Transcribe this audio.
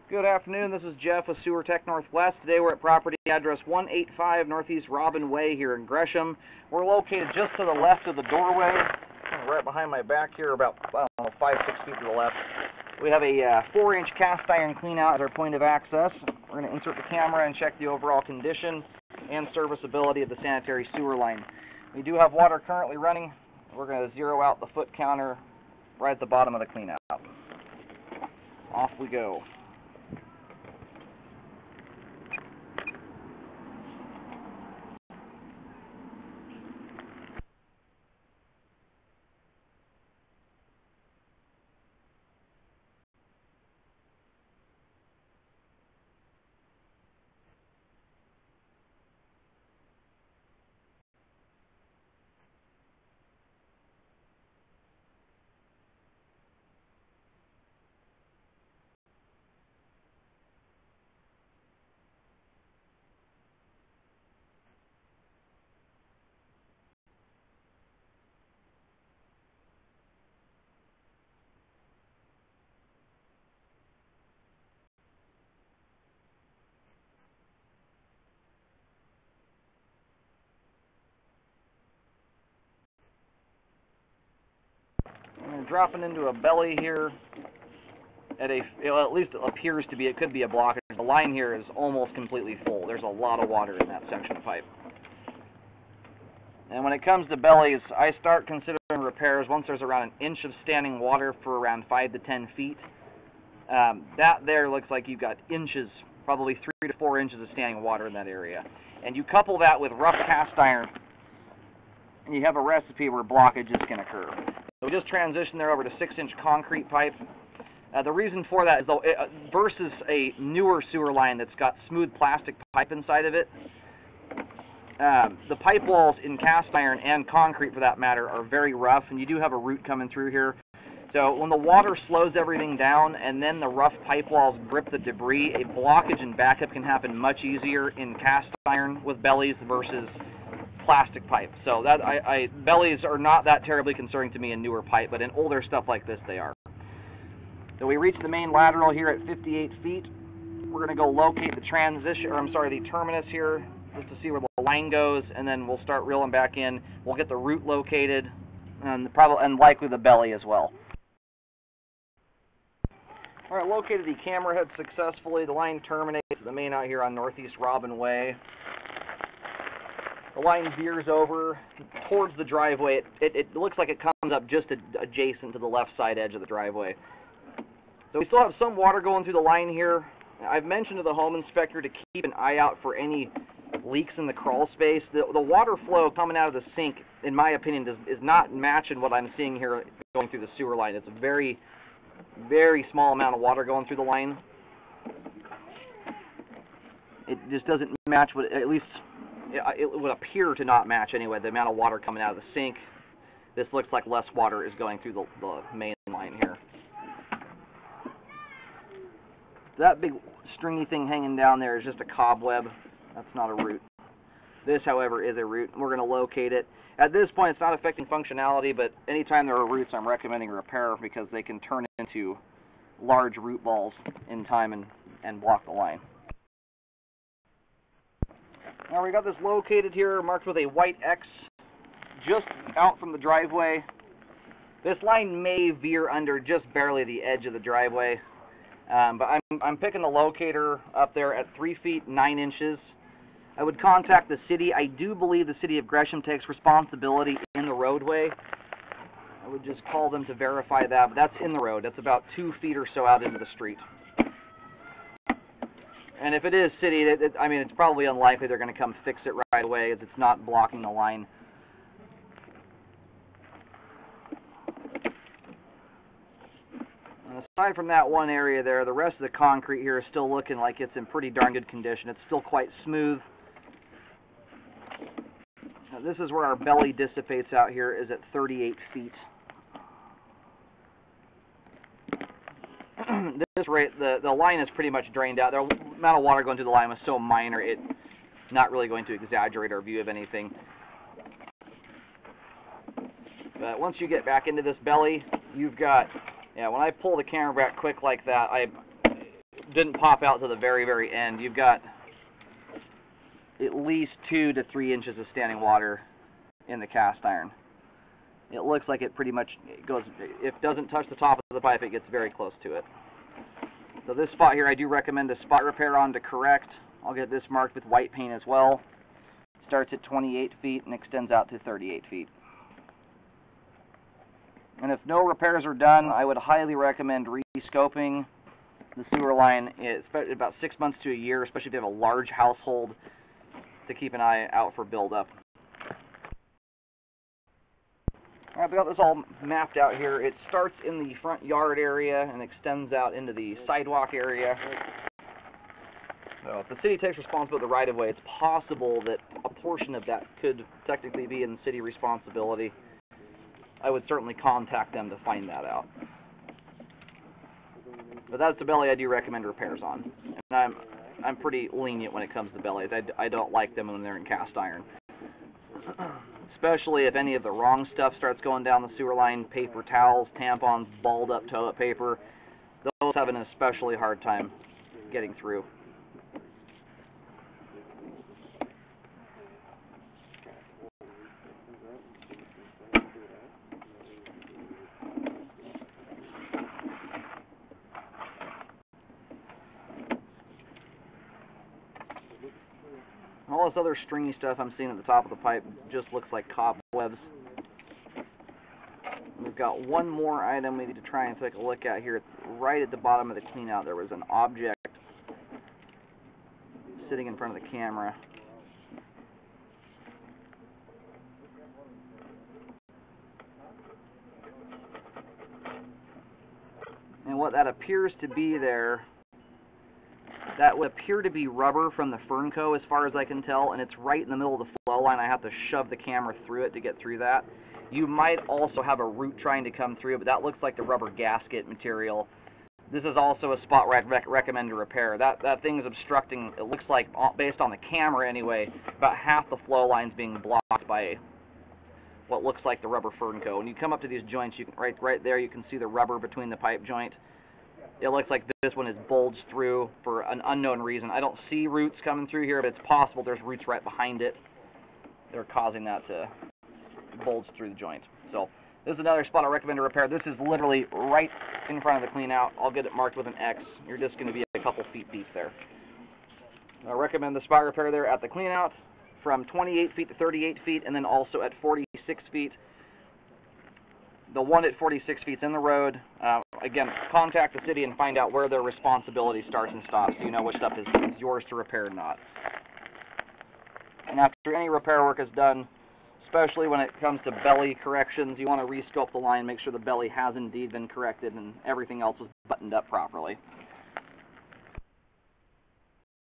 Good afternoon, this is Jeff with Sewer Tech Northwest. Today we're at property address 185 Northeast Robin Way here in Gresham. We're located just to the left of the doorway, right behind my back here, about, I don't know, 5-6 feet to the left. We have a 4-inch cast iron cleanout as our point of access. We're going to insert the camera and check the overall condition and serviceability of the sanitary sewer line. We do have water currently running. We're going to zero out the foot counter right at the bottom of the cleanout. Off we go. We're dropping into a belly here at at least it appears to be, it could be a blockage. The line here is almost completely full. There's a lot of water in that section of pipe. And when it comes to bellies, I start considering repairs once there's around an inch of standing water for around 5 to 10 feet. That there looks like you've got inches, probably 3 to 4 inches of standing water in that area. And you couple that with rough cast iron, and you have a recipe where blockages can occur. So we just transitioned there over to 6-inch concrete pipe. The reason for that is, though, versus a newer sewer line that's got smooth plastic pipe inside of it, the pipe walls in cast iron and concrete, for that matter, are very rough, and you do have a root coming through here. So when the water slows everything down and then the rough pipe walls grip the debris, a blockage and backup can happen much easier in cast iron with bellies versus plastic pipe. So that bellies are not that terribly concerning to me in newer pipe, but in older stuff like this they are. So we reach the main lateral here at 58 feet. We're going to go locate the the terminus here just to see where the line goes, and then we'll start reeling back in. We'll get the root located and likely the belly as well. All right, located the camera head successfully. The line terminates at the main out here on Northeast Robin Way. The line veers over towards the driveway. It looks like it comes up just adjacent to the left side edge of the driveway. So we still have some water going through the line here. I've mentioned to the home inspector to keep an eye out for any leaks in the crawl space. The water flow coming out of the sink, in my opinion, is not matching what I'm seeing here going through the sewer line. It's a very, very small amount of water going through the line. It just doesn't match what, at least it would appear to not match anyway, the amount of water coming out of the sink. This looks like less water is going through the main line here. That big stringy thing hanging down there is just a cobweb. That's not a root. This, however, is a root. We're going to locate it. At this point, it's not affecting functionality, but anytime there are roots, I'm recommending repair because they can turn into large root balls in time and block the line. Now we got this located here, marked with a white X, just out from the driveway. This line may veer under just barely the edge of the driveway, but I'm picking the locator up there at 3 feet 9 inches. I would contact the city. I do believe the city of Gresham takes responsibility in the roadway. I would just call them to verify that, but that's in the road. That's about 2 feet or so out into the street. And if it is city, I mean, it's probably unlikely they're going to come fix it right away, as it's not blocking the line. And aside from that one area there, the rest of the concrete here is still looking like it's in pretty darn good condition. It's still quite smooth. Now, this is where our belly dissipates out here, is at 38 feet. This rate, the line is pretty much drained out. The amount of water going through the line was so minor, it's not really going to exaggerate our view of anything. But once you get back into this belly, you've got, yeah, when I pull the camera back quick like that, didn't pop out to the very, very end. You've got at least 2 to 3 inches of standing water in the cast iron. It looks like it pretty much goes, if it doesn't touch the top of the pipe, it gets very close to it. So this spot here, I do recommend a spot repair on to correct. I'll get this marked with white paint as well. Starts at 28 feet and extends out to 38 feet. And if no repairs are done, I would highly recommend re-scoping the sewer line. It's about 6 months to a year, especially if you have a large household, to keep an eye out for buildup. I've got this all mapped out here. It starts in the front yard area and extends out into the sidewalk area. So if the city takes responsibility of the right-of-way, it's possible that a portion of that could technically be in city responsibility. I would certainly contact them to find that out. But that's a belly I do recommend repairs on. And I'm pretty lenient when it comes to bellies. I don't like them when they're in cast iron. Especially if any of the wrong stuff starts going down the sewer line, paper towels, tampons, balled up toilet paper. Those have an especially hard time getting through. All this other stringy stuff I'm seeing at the top of the pipe just looks like cobwebs. We've got one more item we need to try and take a look at here. Right at the bottom of the cleanout, there was an object sitting in front of the camera. And what that appears to be there, that would appear to be rubber from the Fernco as far as I can tell, and it's right in the middle of the flow line. I have to shove the camera through it to get through that. You might also have a root trying to come through, but that looks like the rubber gasket material. This is also a spot where I'd recommend a repair. That thing is obstructing, it looks like, based on the camera anyway, about half the flow line's being blocked by what looks like the rubber Fernco. When you come up to these joints, you can, right there you can see the rubber between the pipe joint. It looks like this one is bulged through for an unknown reason. I don't see roots coming through here, but it's possible there's roots right behind it. They're causing that to bulge through the joint. So this is another spot I recommend to repair. This is literally right in front of the clean out. I'll get it marked with an X. You're just going to be a couple feet deep there. I recommend the spot repair there at the clean out from 28 feet to 38 feet, and then also at 46 feet. The one at 46 feet is in the road. Again, contact the city and find out where their responsibility starts and stops, so you know which stuff is yours to repair or not. And after any repair work is done, especially when it comes to belly corrections, you want to rescope the line, make sure the belly has indeed been corrected and everything else was buttoned up properly.